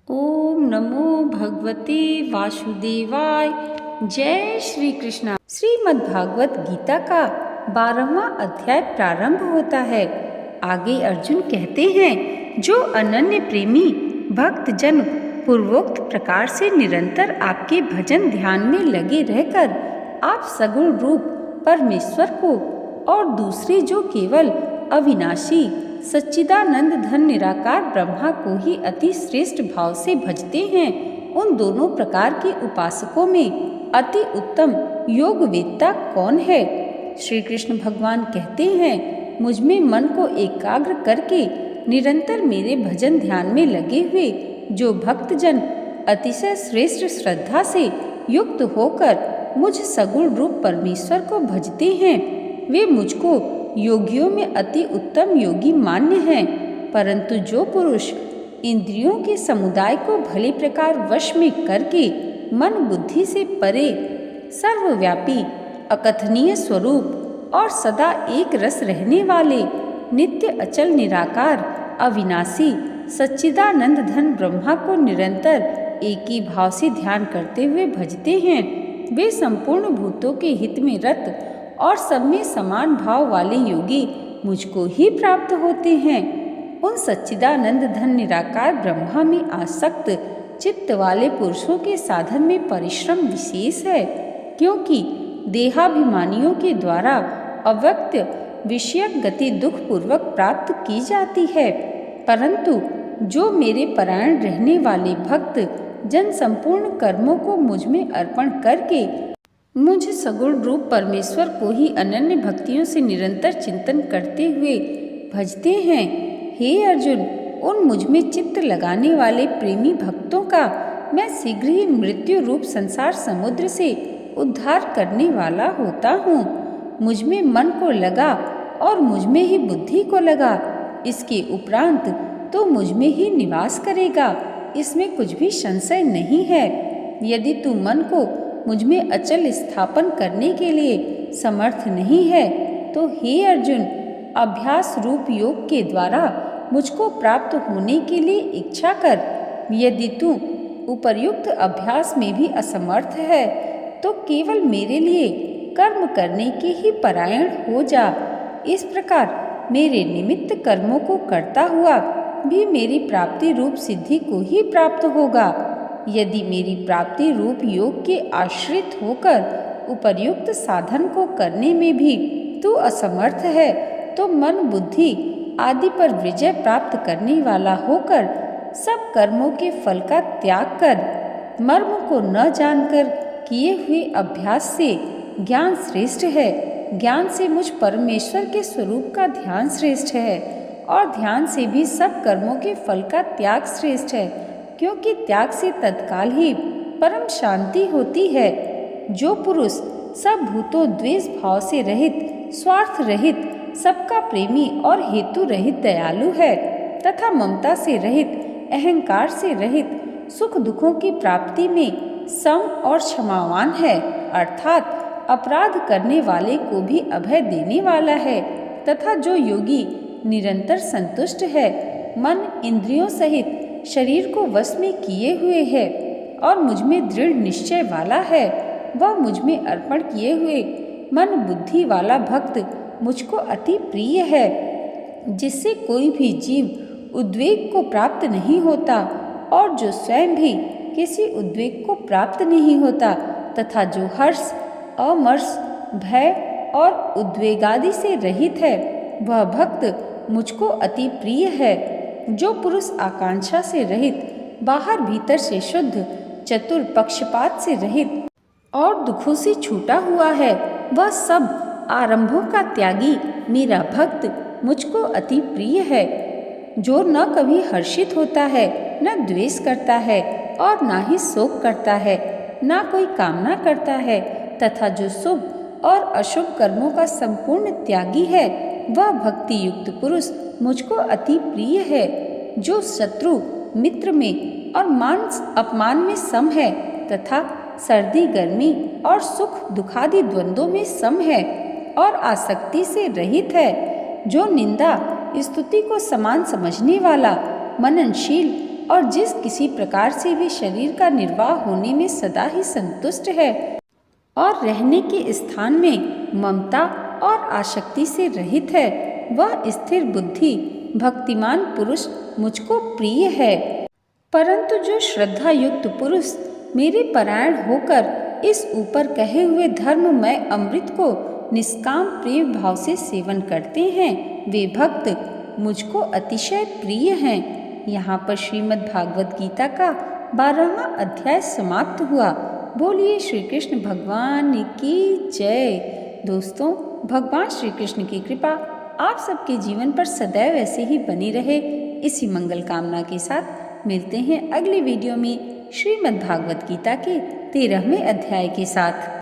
ओम नमो भगवते वासुदेवाय। जय श्री कृष्णा। श्रीमद् भागवत गीता का 12वां अध्याय प्रारंभ होता है। आगे अर्जुन कहते हैं, जो अनन्य प्रेमी भक्त जन पूर्वोक्त प्रकार से निरंतर आपके भजन ध्यान में लगे रहकर आप सगुण रूप परमेश्वर को और दूसरे जो केवल अविनाशी सच्चिदानंद घन निराकार ब्रह्मा को ही अति श्रेष्ठ भाव से भजते हैं, उन दोनों प्रकार के उपासकों में अति उत्तम योग वेत्ता कौन है? श्री कृष्ण भगवान कहते हैं, मुझ में मन को एकाग्र करके निरंतर मेरे भजन ध्यान में लगे हुए जो भक्तजन अतिशय श्रेष्ठ श्रद्धा से युक्त होकर मुझ सगुण रूप परमेश्वर को भजते हैं, वे मुझको योगियों में अति उत्तम योगी मान्य हैं। परंतु जो पुरुष इंद्रियों के समुदाय को भली प्रकार वश में करके मन बुद्धि से परे सर्वव्यापी अकथनीय स्वरूप और सदा एक रस रहने वाले नित्य अचल निराकार अविनाशी सच्चिदानंद घन ब्रह्मा को निरंतर एक ही भाव से ध्यान करते हुए भजते हैं, वे संपूर्ण भूतों के हित में रत और सब में समान भाव वाले योगी मुझको ही प्राप्त होते हैं। उन सच्चिदानंद घन निराकार ब्रह्मा में आसक्त चित्त वाले पुरुषों के साधन में परिश्रम विशेष है, क्योंकि देहाभिमानियों के द्वारा अव्यक्त विषयक गति दुख पूर्वक प्राप्त की जाती है। परंतु जो मेरे परायण रहने वाले भक्त जन संपूर्ण कर्मों को मुझ में अर्पण करके मुझ सगुण रूप परमेश्वर को ही अनन्य भक्तियों से निरंतर चिंतन करते हुए भजते हैं, हे अर्जुन, उन मुझ में चित्त लगाने वाले प्रेमी भक्तों का मैं शीघ्र ही मृत्यु रूप संसार समुद्र से उद्धार करने वाला होता हूँ। मुझ में मन को लगा और मुझ में ही बुद्धि को लगा, इसके उपरांत तो मुझ में ही निवास करेगा, इसमें कुछ भी संशय नहीं है। यदि तू मन को मुझ में अचल स्थापन करने के लिए समर्थ नहीं है, तो हे अर्जुन, अभ्यास रूप योग के द्वारा मुझको प्राप्त होने के लिए इच्छा कर। यदि तू उपर्युक्त अभ्यास में भी असमर्थ है, तो केवल मेरे लिए कर्म करने के ही परायण हो जा। इस प्रकार मेरे निमित्त कर्मों को करता हुआ भी मेरी प्राप्ति रूप सिद्धि को ही प्राप्त होगा। यदि मेरी प्राप्ति रूप योग के आश्रित होकर उपर्युक्त साधन को करने में भी तू असमर्थ है, तो मन बुद्धि आदि पर विजय प्राप्त करने वाला होकर सब कर्मों के फल का त्याग कर मर्म को न जानकर किए हुए अभ्यास से ज्ञान श्रेष्ठ है। ज्ञान से मुझ परमेश्वर के स्वरूप का ध्यान श्रेष्ठ है, और ध्यान से भी सब कर्मों के फल का त्याग श्रेष्ठ है, क्योंकि त्याग से तत्काल ही परम शांति होती है। जो पुरुष सब भूतों द्वेष भाव से रहित, स्वार्थ रहित, सबका प्रेमी और हेतु रहित दयालु है, तथा ममता से रहित, अहंकार से रहित, सुख दुखों की प्राप्ति में सम और क्षमावान है, अर्थात अपराध करने वाले को भी अभय देने वाला है, तथा जो योगी निरंतर संतुष्ट है, मन इंद्रियों सहित शरीर को वश में किए हुए है और मुझ में दृढ़ निश्चय वाला है, वह मुझ में अर्पण किए हुए मन बुद्धि वाला भक्त मुझको अति प्रिय है, जिससे कोई भी जीव उद्वेग को प्राप्त नहीं होता और जो स्वयं भी किसी उद्वेग को प्राप्त नहीं होता, तथा जो हर्ष, अमर्ष, भय और उद्वेगादि से रहित है, वह भक्त मुझको अति प्रिय है। जो पुरुष आकांक्षा से रहित, बाहर भीतर से शुद्ध, चतुर, पक्षपात से रहित और दुखों से छूटा हुआ है, वह सब आरंभों का त्यागी मेरा भक्त मुझको अति प्रिय है। जो न कभी हर्षित होता है, न द्वेष करता है और न ही शोक करता है, न कोई कामना करता है, तथा जो शुभ और अशुभ कर्मों का संपूर्ण त्यागी है, वह भक्ति युक्त पुरुष मुझको अति प्रिय है। जो शत्रु मित्र में और मान अपमान में सम है, तथा सर्दी गर्मी और सुख दुखादि द्वंद्वों में सम है और आसक्ति से रहित है। जो निंदा स्तुति को समान समझने वाला, मननशील और जिस किसी प्रकार से भी शरीर का निर्वाह होने में सदा ही संतुष्ट है और रहने के स्थान में ममता और आसक्ति से रहित है, वह स्थिर बुद्धि भक्तिमान पुरुष मुझको प्रिय है। परंतु जो श्रद्धा युक्त पुरुष मेरे परायण होकर इस ऊपर कहे हुए धर्ममय अमृत को निष्काम प्रिय भाव से सेवन करते हैं, वे भक्त मुझको अतिशय प्रिय हैं। यहाँ पर श्रीमद् भागवत गीता का 12वां अध्याय समाप्त हुआ। बोलिए श्री कृष्ण भगवान की जय। दोस्तों, भगवान श्री कृष्ण की कृपा आप सबके जीवन पर सदैव ऐसे ही बनी रहे, इसी मंगल कामना के साथ मिलते हैं अगली वीडियो में श्रीमद् भागवत गीता के 13वें अध्याय के साथ।